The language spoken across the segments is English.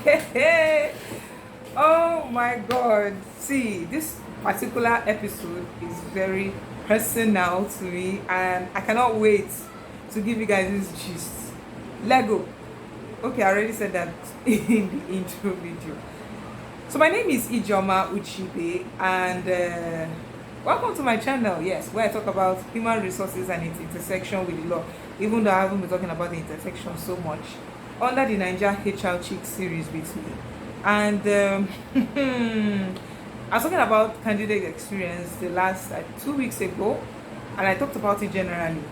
Oh my god. See, this particular episode is very personal to me, and I cannot wait to give you guys this gist. Lego. Okay, I already said that in the intro video. So my name is Ijeoma Ucheibe, and welcome to my channel. Yes, where I talk about human resources and its intersection with the law. Even though I haven't been talking about the intersection so much, under the Naija HR Chic Series with me. And I was talking about candidate experience the last 2 weeks ago, and I talked about it generally.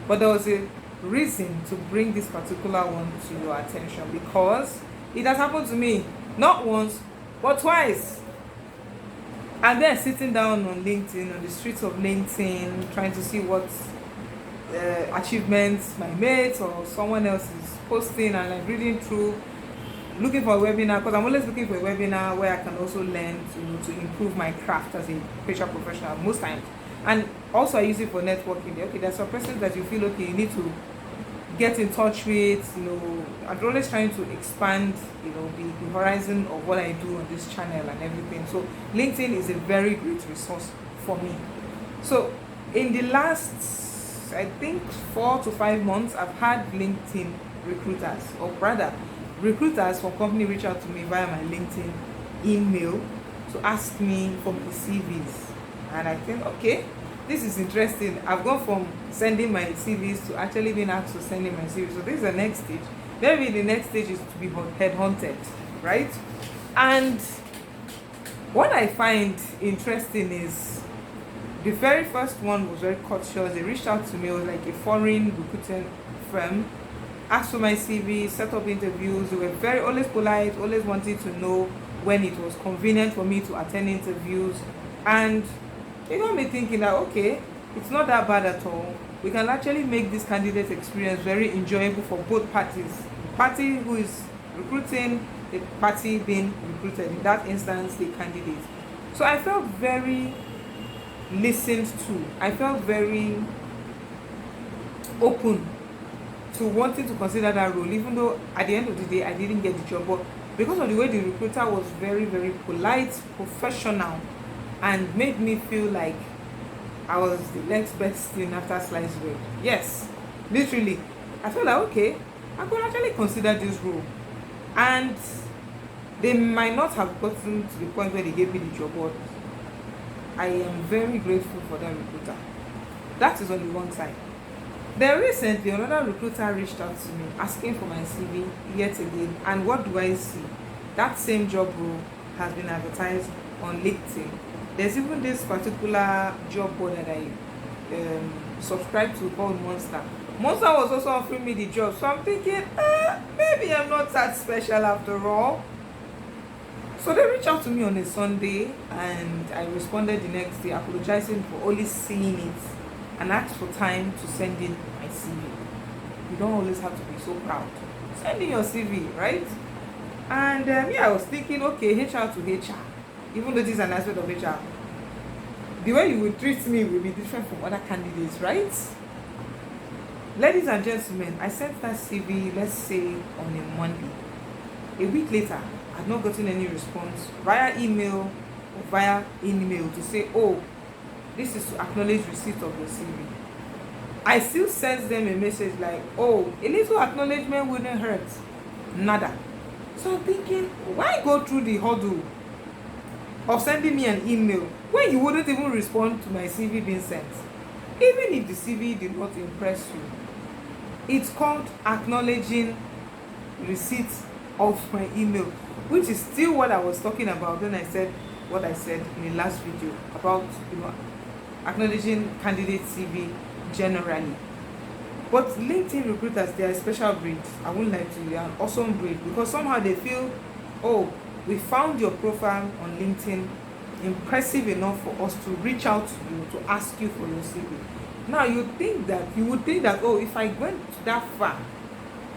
But there was a reason to bring this particular one to your attention, because it has happened to me not once but twice. And then sitting down on LinkedIn, on the streets of LinkedIn, trying to see what achievements my mates or someone else is posting, and like reading through, looking for a webinar, because I'm always looking for a webinar where I can also learn to improve my craft as a HR professional most times. And also I use it for networking. Okay, there's some persons that you feel okay, you need to get in touch with. I'm always trying to expand, the horizon of what I do on this channel and everything. So LinkedIn is a very great resource for me. So in the last, I think 4 to 5 months, I've had LinkedIn recruiters, or rather recruiters from company reach out to me via my LinkedIn email to ask me for my CVs. And I think, okay, this is interesting. I've gone from sending my CVs to actually being asked to send in my CVs. So this is the next stage. Maybe the next stage is to be headhunted, right? And what I find interesting is the very first one was very courteous. They reached out to me. It was like a foreign recruiting firm, asked for my CV, set up interviews. They were very always polite, always wanted to know when it was convenient for me to attend interviews. And it got me thinking that, okay, it's not that bad at all. We can actually make this candidate experience very enjoyable for both parties. The party who is recruiting, the party being recruited, in that instance, the candidate. So I felt very listened to. I felt very open to wanting to consider that role, even though at the end of the day I didn't get the job. But because of the way the recruiter was very, very polite, professional, and made me feel like I was the next best thing after sliced bread. Yes, literally. I felt like, okay, I could actually consider this role. And they might not have gotten to the point where they gave me the job, but I am very grateful for that recruiter. That is on the one side. Then recently, another recruiter reached out to me asking for my CV yet again. And what do I see? That same job role has been advertised on LinkedIn. There's even this particular job board that I subscribe to called Monster. Monster was also offering me the job. So I'm thinking, maybe I'm not that special after all. So they reached out to me on a Sunday, and I responded the next day apologizing for only seeing it, and asked for time to send in my CV. You don't always have to be so proud. Send in your CV, right? And I was thinking, okay, HR to HR. Even though this is an aspect of HR, the way you would treat me will be different from other candidates, right? Ladies and gentlemen, I sent that CV, let's say, on a Monday. A week later, I've not gotten any response via email or via email to say, oh, this is to acknowledge receipt of your CV. I still sent them a message like, oh, a little acknowledgement wouldn't hurt. Nada. So I'm thinking, why go through the hurdle of sending me an email when you wouldn't even respond to my CV being sent? Even if the CV did not impress you, it's called acknowledging receipt of my email, which is still what I was talking about when I said what I said in the last video about acknowledging candidate CV generally. But LinkedIn recruiters, they are a special breed. I won't lie to you, they are an awesome breed, because somehow they feel, oh, we found your profile on LinkedIn impressive enough for us to reach out to you to ask you for your CV. Now you would think that, oh, if I went that far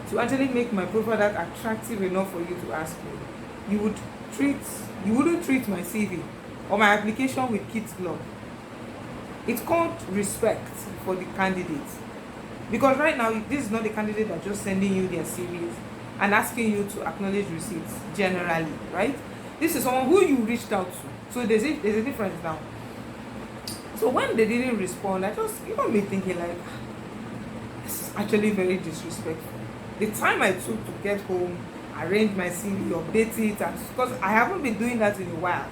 to actually make my profile that attractive enough for you to ask me, you wouldn't treat my CV or my application with kid's glove. It's called respect for the candidate. Because right now, this is not the candidate that's just sending you their CVs. and asking you to acknowledge receipts generally, right? This is someone who you reached out to. So there's a difference now. So when they didn't respond, I just, you got me thinking like, this is actually very disrespectful. The time I took to get home, arrange my CV, update it, and because I haven't been doing that in a while.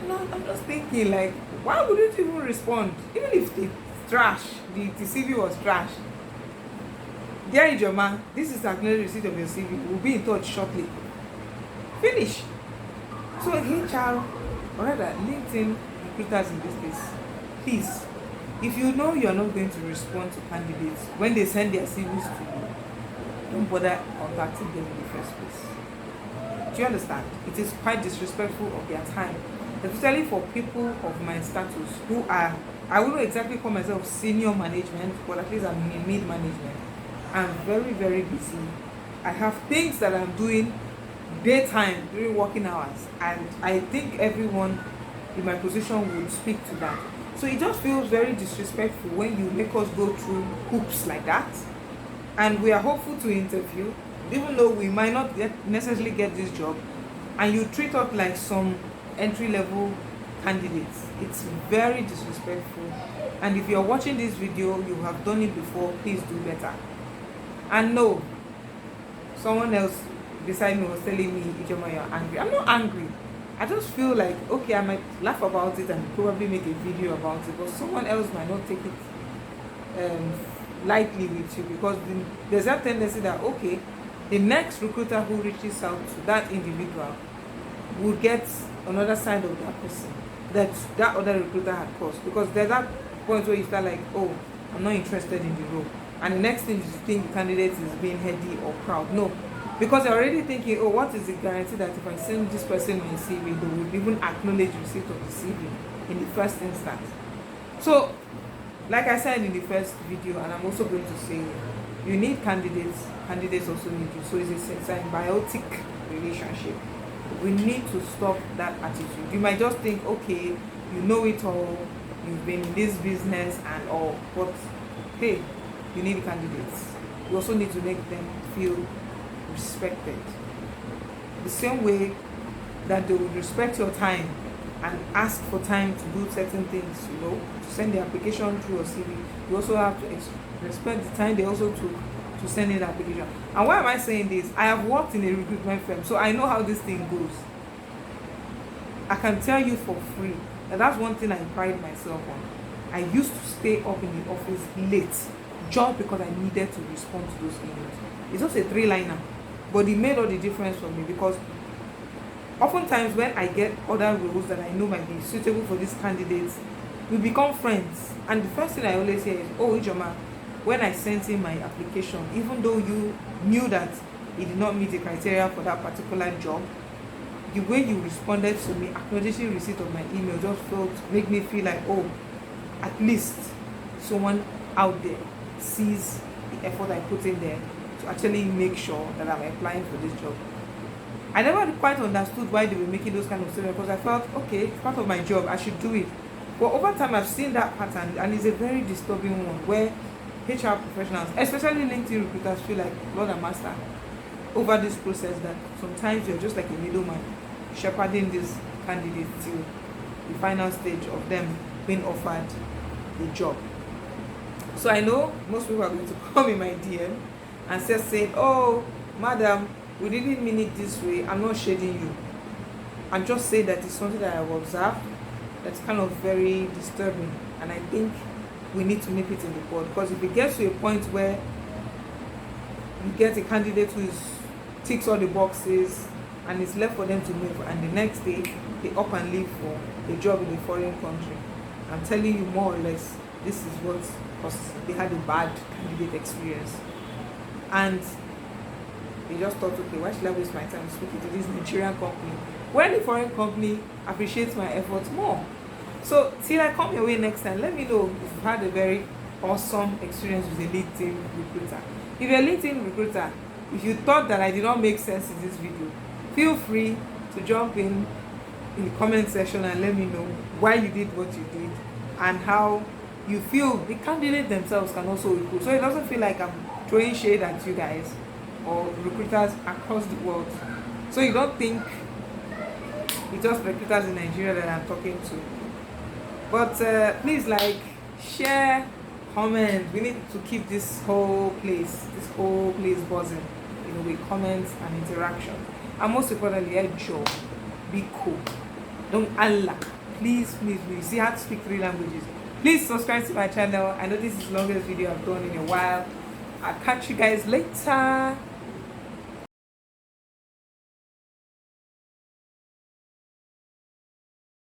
I'm just thinking like, why wouldn't you even respond? Even if the trash, the CV was trash. Dear Ijeoma, this is acknowledged receipt of your CV. We'll be in touch shortly. Finish. So HR, or rather LinkedIn recruiters in this case, please, if you know you're not going to respond to candidates when they send their CVs to you, don't bother contacting them in the first place. Do you understand? It is quite disrespectful of their time, especially for people of my status who are, I wouldn't exactly call myself senior management, but at least I'm in mid management. I'm very, very busy. I have things that I'm doing daytime during working hours, and I think everyone in my position would speak to that. So it just feels very disrespectful when you make us go through hoops like that, and we are hopeful to interview, even though we might not necessarily get this job, and you treat us like some entry-level candidates. It's very disrespectful, and if you're watching this video, you have done it before, please do better. And no, someone else beside me was telling me, Ijeoma, you're angry. I'm not angry. I just feel like, okay, I might laugh about it and probably make a video about it, but someone else might not take it lightly with you, because there's that tendency that, okay, the next recruiter who reaches out to that individual will get another side of that person that other recruiter had caused, because there's that point where you start like, oh, I'm not interested in the role, and the next thing you think the candidate is being heady or proud. No, because you're already thinking, oh, what is the guarantee that if I send this person my CV, they will even acknowledge receipt of the CV in the first instance? So, like I said in the first video, and I'm also going to say, you need candidates, candidates also need you. So it's a symbiotic relationship. We need to stop that attitude. You might just think, okay, you know it all, you've been in this business and all, but hey, you need candidates. You also need to make them feel respected. The same way that they would respect your time and ask for time to do certain things, to send the application through your CV, you also have to respect the time they also took to send in the application. And why am I saying this? I have worked in a recruitment firm, so I know how this thing goes. I can tell you for free that that's one thing I pride myself on. I used to stay up in the office late just because I needed to respond to those emails. It's just a 3-liner, but it made all the difference for me, because oftentimes when I get other roles that I know might be suitable for these candidates, we become friends. And the first thing I always say is, oh, Ijeoma, when I sent in my application, even though you knew that it did not meet the criteria for that particular job, the way you responded to me, acknowledging receipt of my email, just made me feel like, oh, at least someone out there sees the effort I put in there to actually make sure that I'm applying for this job. I never quite understood why they were making those kind of statements, because I felt, okay, it's part of my job, I should do it. But over time, I've seen that pattern, and it's a very disturbing one, where HR professionals, especially LinkedIn recruiters, feel like Lord and Master over this process, that sometimes you're just like a middleman, shepherding these candidates till the final stage of them being offered the job. So I know most people are going to come in my DM and say, oh, madam, we didn't mean it this way, I'm not shading you. I'm just saying that it's something that I've observed that's kind of very disturbing, and I think we need to nip it in the bud, because if it gets to a point where you get a candidate who ticks all the boxes and it's left for them to move, and the next day they up and leave for a job in a foreign country, I'm telling you more or less this is what, because they had a bad candidate experience, and they just thought, okay, why should I waste my time speaking to this Nigerian company when the foreign company appreciates my efforts more? So till I come your way next time, let me know if you've had a very awesome experience with a LinkedIn recruiter. If you're a LinkedIn recruiter, if you thought that I did not make sense in this video, feel free to jump in the comment section and let me know why you did what you did and how you feel the candidate themselves can also improve. So it doesn't feel like I'm throwing shade at you guys, or recruiters across the world. So you don't think it's just recruiters in Nigeria that I'm talking to. But please like, share, comment. We need to keep this whole place buzzing, with comments and interaction. And most importantly, enjoy, be cool. Don't Allah. Please, please, please. See how to speak 3 languages. Please subscribe to my channel. I know this is the longest video I've done in a while. I'll catch you guys later.